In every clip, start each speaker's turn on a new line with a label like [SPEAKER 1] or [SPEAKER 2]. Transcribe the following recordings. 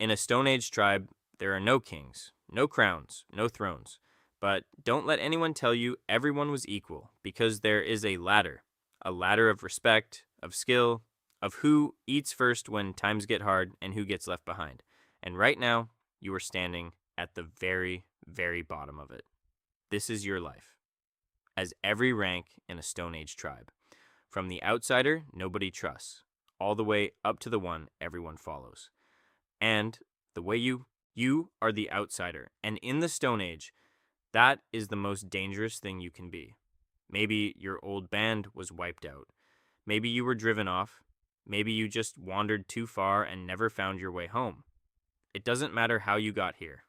[SPEAKER 1] In a Stone Age tribe, there are no kings, no crowns, no thrones. But don't let anyone tell you everyone was equal, because there is a ladder of respect, of skill, of who eats first when times get hard and who gets left behind. And right now, you are standing at the very, very bottom of it. This is your life, as every rank in a Stone Age tribe. From the outsider nobody trusts, all the way up to the one everyone follows. And the way you are the outsider. And in the Stone Age, that is the most dangerous thing you can be. Maybe your old band was wiped out. Maybe you were driven off. Maybe you just wandered too far and never found your way home. It doesn't matter how you got here.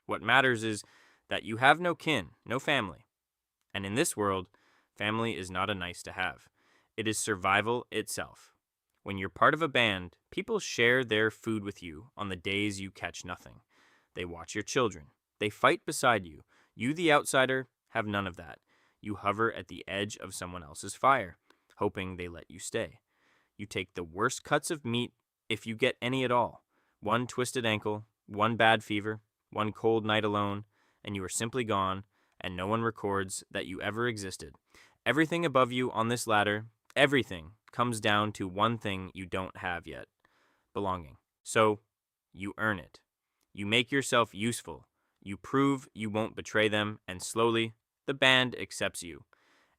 [SPEAKER 1] What matters is that you have no kin, no family. And in this world, family is not a nice to have. It is survival itself. When you're part of a band, people share their food with you on the days you catch nothing. They watch your children. They fight beside you. You, the outsider, have none of that. You hover at the edge of someone else's fire, hoping they let you stay. You take the worst cuts of meat, if you get any at all. One twisted ankle, one bad fever, one cold night alone, and you are simply gone, and no one records that you ever existed. Everything above you on this ladder, everything, comes down to one thing you don't have yet: belonging. So, you earn it. You make yourself useful. You prove you won't betray them, and slowly, the band accepts you.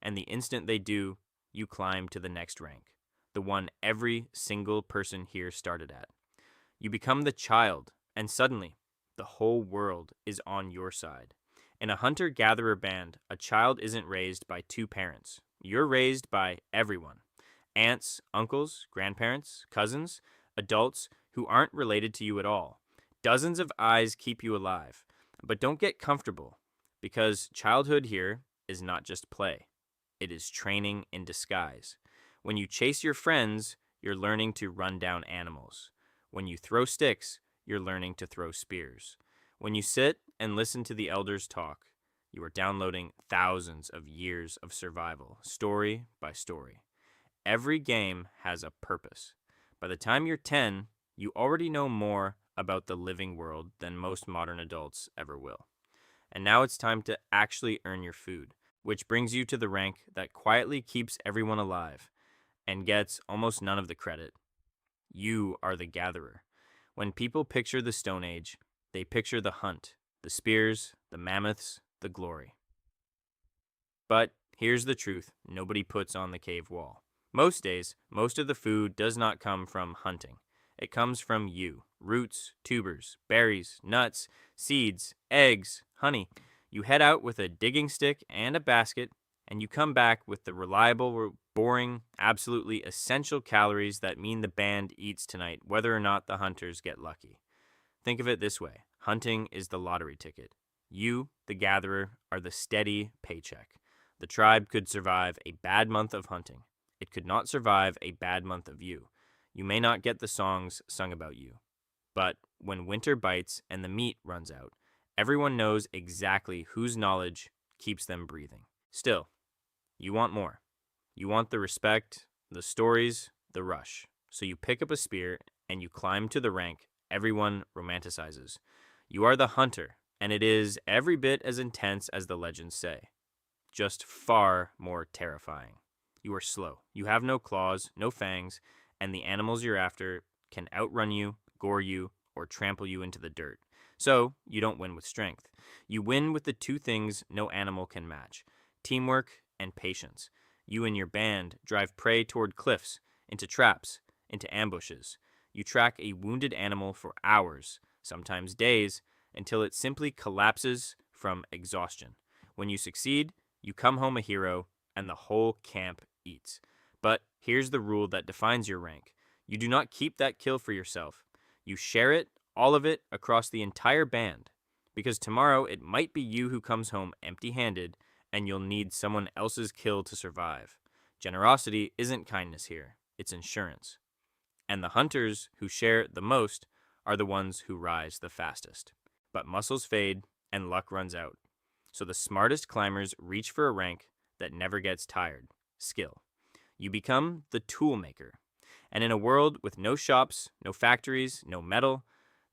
[SPEAKER 1] And the instant they do, you climb to the next rank, the one every single person here started at. You become the child, and suddenly, the whole world is on your side. In a hunter-gatherer band, a child isn't raised by two parents. You're raised by everyone: aunts, uncles, grandparents, cousins, adults who aren't related to you at all. Dozens of eyes keep you alive. But don't get comfortable, because childhood here is not just play. It is training in disguise. When you chase your friends, you're learning to run down animals. When you throw sticks, you're learning to throw spears. When you sit and listen to the elders talk, you are downloading thousands of years of survival, story by story. Every game has a purpose. By the time you're 10, you already know more about the living world than most modern adults ever will. And now it's time to actually earn your food, which brings you to the rank that quietly keeps everyone alive and gets almost none of the credit. You are the gatherer. When people picture the Stone Age, they picture the hunt, the spears, the mammoths, the glory. But here's the truth nobody puts on the cave wall. Most days, most of the food does not come from hunting. It comes from you: roots, tubers, berries, nuts, seeds, eggs, honey. You head out with a digging stick and a basket, and you come back with the reliable, boring, absolutely essential calories that mean the band eats tonight, whether or not the hunters get lucky. Think of it this way: hunting is the lottery ticket. You, the gatherer, are the steady paycheck. The tribe could survive a bad month of hunting. It could not survive a bad month of you. You may not get the songs sung about you. But when winter bites and the meat runs out, everyone knows exactly whose knowledge keeps them breathing. Still, you want more. You want the respect, the stories, the rush. So you pick up a spear and you climb to the rank everyone romanticizes. You are the hunter, and it is every bit as intense as the legends say, just far more terrifying. You are slow. You have no claws, no fangs, and the animals you're after can outrun you, gore you, or trample you into the dirt. So, you don't win with strength. You win with the two things no animal can match: teamwork and patience. You and your band drive prey toward cliffs, into traps, into ambushes. You track a wounded animal for hours, sometimes days, until it simply collapses from exhaustion. When you succeed, you come home a hero, and the whole camp eats. But here's the rule that defines your rank: you do not keep that kill for yourself. You share it, all of it, across the entire band. Because tomorrow it might be you who comes home empty-handed, and you'll need someone else's kill to survive. Generosity isn't kindness here, it's insurance. And the hunters who share the most are the ones who rise the fastest. But muscles fade, and luck runs out. So the smartest climbers reach for a rank that never gets tired: skill. You become the tool maker. And in a world with no shops, no factories, no metal,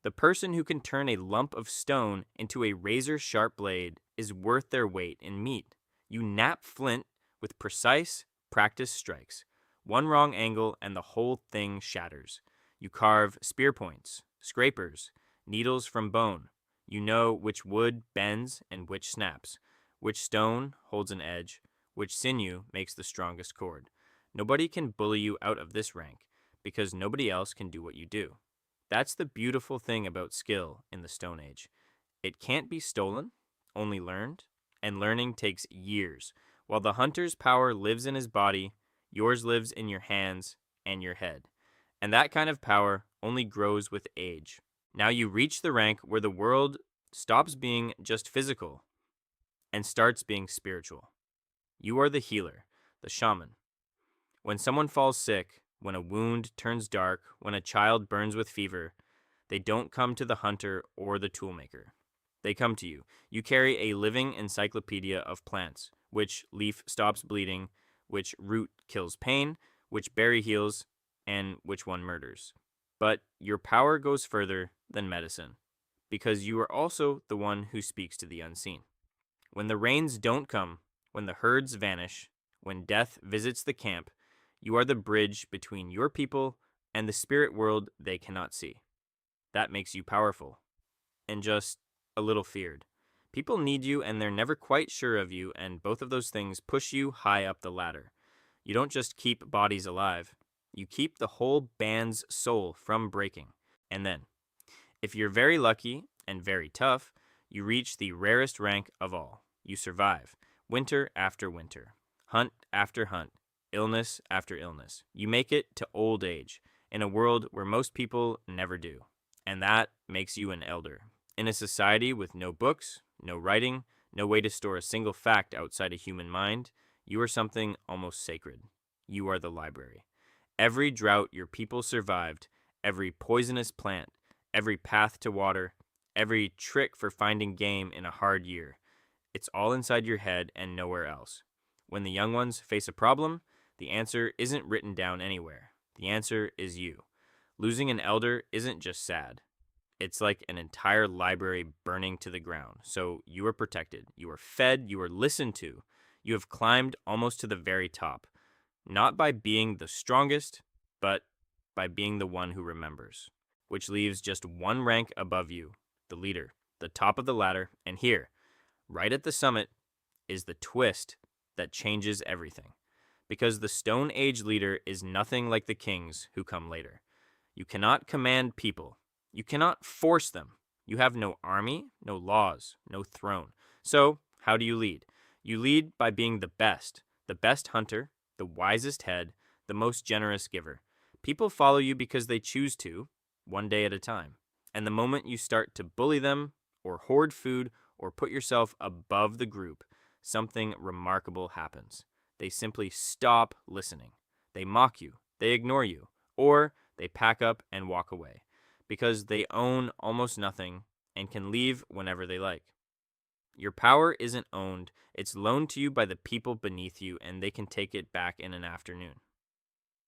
[SPEAKER 1] The person who can turn a lump of stone into a razor-sharp blade is worth their weight in meat. You knap flint with precise, practiced strikes. One wrong angle and the whole thing shatters. You carve spear points, scrapers, needles from bone. You know which wood bends and which snaps, which stone holds an edge, which sinew makes the strongest cord. Nobody can bully you out of this rank, because nobody else can do what you do. That's the beautiful thing about skill in the Stone Age. It can't be stolen, only learned, and learning takes years. While the hunter's power lives in his body, yours lives in your hands and your head. And that kind of power only grows with age. Now you reach the rank where the world stops being just physical and starts being spiritual. You are the healer, the shaman. When someone falls sick, when a wound turns dark, when a child burns with fever, they don't come to the hunter or the toolmaker. They come to you. You carry a living encyclopedia of plants. Which leaf stops bleeding, which root kills pain, which berry heals, and which one murders. But your power goes further than medicine, because you are also the one who speaks to the unseen. When the rains don't come, when the herds vanish, when death visits the camp, you are the bridge between your people and the spirit world they cannot see. That makes you powerful, and just a little feared. People need you and they're never quite sure of you, and both of those things push you high up the ladder. You don't just keep bodies alive, you keep the whole band's soul from breaking. And then, if you're very lucky and very tough, you reach the rarest rank of all. You survive, winter after winter, hunt after hunt, illness after illness. You make it to old age, in a world where most people never do. And that makes you an elder. In a society with no books, no writing, no way to store a single fact outside a human mind, you are something almost sacred. You are the library. Every drought your people survived, every poisonous plant, every path to water, every trick for finding game in a hard year, it's all inside your head and nowhere else. When the young ones face a problem, the answer isn't written down anywhere. The answer is you. Losing an elder isn't just sad. It's like an entire library burning to the ground. So you are protected, you are fed, you are listened to. You have climbed almost to the very top. Not by being the strongest, but by being the one who remembers. Which leaves just one rank above you, the leader, the top of the ladder. And here, right at the summit, is the twist that changes everything. Because the Stone Age leader is nothing like the kings who come later. You cannot command people. You cannot force them. You have no army, no laws, no throne. So, how do you lead? You lead by being the best hunter, the wisest head, the most generous giver. People follow you because they choose to, one day at a time. And the moment you start to bully them, or hoard food, or put yourself above the group, something remarkable happens. They simply stop listening. They mock you, they ignore you, or they pack up and walk away. Because they own almost nothing and can leave whenever they like. Your power isn't owned, it's loaned to you by the people beneath you, and they can take it back in an afternoon.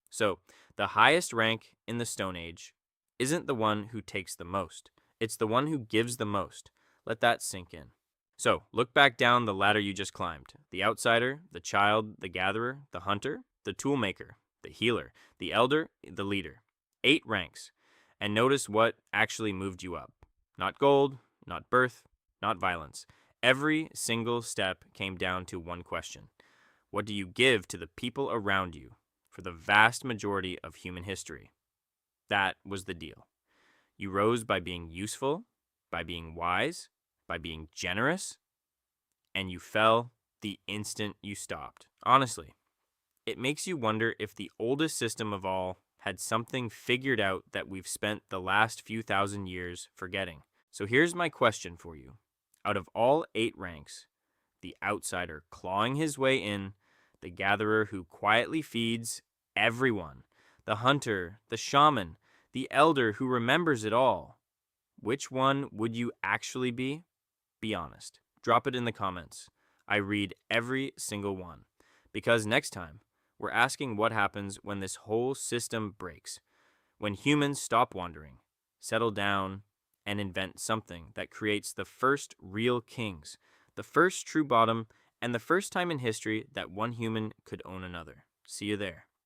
[SPEAKER 1] So, the highest rank in the Stone Age isn't the one who takes the most, it's the one who gives the most. Let that sink in. So, look back down the ladder you just climbed. The outsider, the child, the gatherer, the hunter, the toolmaker, the healer, the elder, the leader. 8 ranks. And notice what actually moved you up. Not gold, not birth, not violence. Every single step came down to one question. What do you give to the people around you for the vast majority of human history? That was the deal. You rose by being useful, by being wise, by being generous, and you fell the instant you stopped. Honestly, it makes you wonder if the oldest system of all had something figured out that we've spent the last few thousand years forgetting. So here's my question for you. Out of all 8 ranks, the outsider clawing his way in, the gatherer who quietly feeds everyone, the hunter, the shaman, the elder who remembers it all, which one would you actually be? Be honest. Drop it in the comments. I read every single one. Because next time, we're asking what happens when this whole system breaks. When humans stop wandering, settle down, and invent something that creates the first real kings, the first true bottom, and the first time in history that one human could own another. See you there.